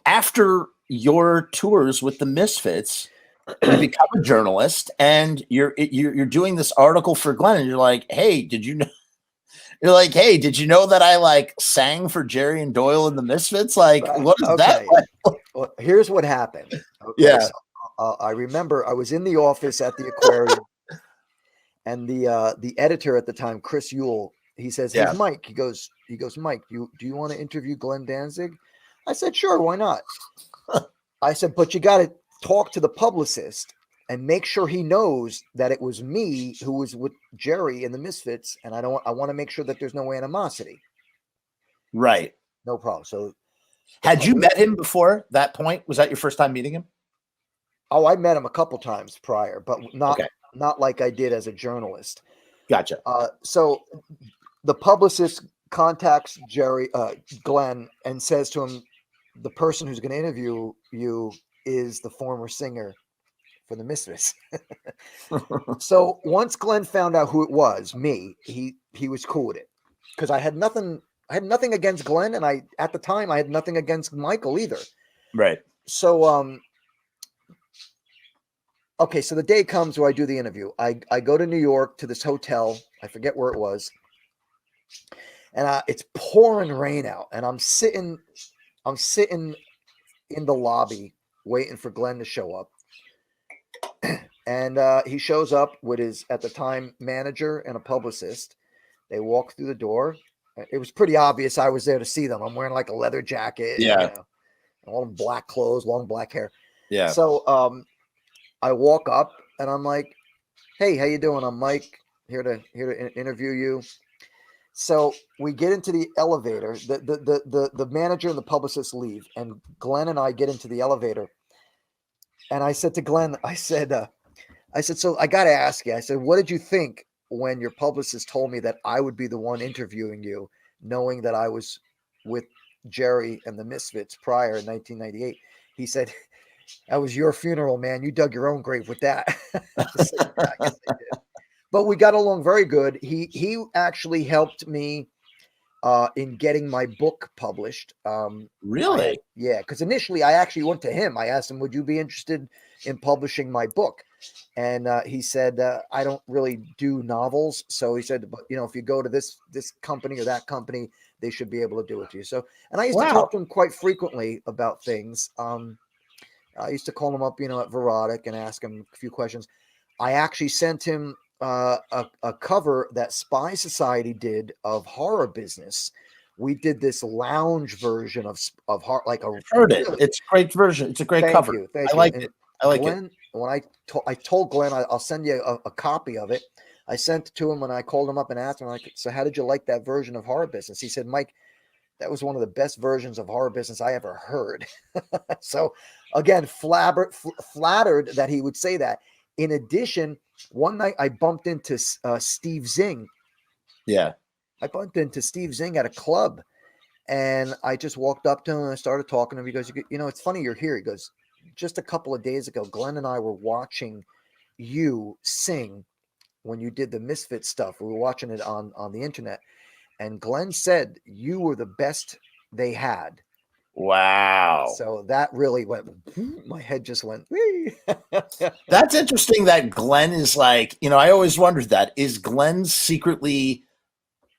After your tours with the Misfits, you become a journalist, and you're doing this article for Glenn, and you're like, "Hey, did you know?" You're like, "Hey, did you know that I like sang for Jerry and Doyle and the Misfits? Like, what is that like?" Well, here's what happened. Okay, Yeah. So, I remember I was in the office at the aquarium, and the editor at the time, Chris Yule, he says, "Hey, Yeah. Myke." He goes, "Myke, do you want to interview Glenn Danzig?" I said, "Sure, why not?" I said, "But you got to talk to the publicist and make sure he knows that it was me who was with Jerry and the Misfits, and I want to make sure that there's no animosity." Right. No problem. So, had you met him before that point? Was that your first time meeting him? Oh, I met him a couple times prior, but not like I did as a journalist. Gotcha. So the publicist contacts Glenn, and says to him, the person who's going to interview you is the former singer for the Misfits. So once Glenn found out who it was, me, he was cool with it, because I had nothing against Glenn, and at the time I had nothing against Michael either. Right. So okay, so the day comes where I do the interview. I go to New York to this hotel. I forget where it was. And it's pouring rain out. And I'm sitting in the lobby waiting for Glenn to show up. And he shows up with his, at the time, manager and a publicist. They walk through the door. It was pretty obvious I was there to see them. I'm wearing like a leather jacket. Yeah. All black clothes, long black hair. Yeah. So I walk up and I'm like, "Hey, how you doing? I'm Myke, here to interview you." So we get into the elevator. The manager and the publicist leave, and Glenn and I get into the elevator. And I said to Glenn, I said, "So I got to ask you." I said, "What did you think when your publicist told me that I would be the one interviewing you, knowing that I was with Jerry and the Misfits prior in 1998?" He said, "That was your funeral, man. You dug your own grave with that." I said, "Yeah, I guess I did." But we got along very good. He actually helped me in getting my book published. Really? Yeah, because initially I actually went to him. I asked him, "Would you be interested in publishing my book?" And he said, "I don't really do novels." So he said, "But if you go to this company or that company, they should be able to do it to you." So, and I used to talk to him quite frequently about things. I used to call him up, at Verotic, and ask him a few questions. I actually sent him a cover that Spy Society did of Horror Business. We did this lounge version of horror, like a. Heard it. It's a great version. It's a great cover. Thank I you. like And it. I like Glenn, it. when I told Glenn I'll send you a copy of it, I sent it to him, and I called him up and asked him, like, "So how did you like that version of Horror Business?" He said, "Myke, that was one of the best versions of Horror Business I ever heard." So again, flattered that he would say that. In addition, one night I bumped into Steve Zing. Yeah. I bumped into Steve Zing at a club, and I just walked up to him and I started talking to him. He goes, "It's funny you're here." He goes, "Just a couple of days ago, Glenn and I were watching you sing when you did the Misfit stuff. We were watching it on the internet. And Glenn said you were the best they had." Wow. So that really went, my head just went. That's interesting that Glenn is like, I always wondered that. Is Glenn secretly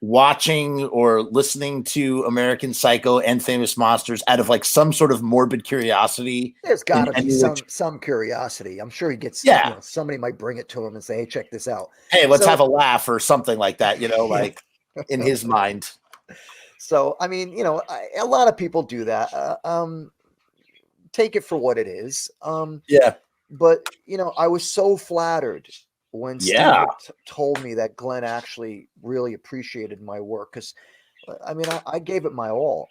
watching or listening to American Psycho and Famous Monsters out of like some sort of morbid curiosity? There's got to be some curiosity. I'm sure he gets, somebody might bring it to him and say, "Hey, check this out. Hey, let's have a laugh," or something like that, like in his mind. So, I mean, a lot of people do that. Take it for what it is. Yeah. But, I was so flattered when Steve told me that Glenn actually really appreciated my work, because, I mean, I gave it my all.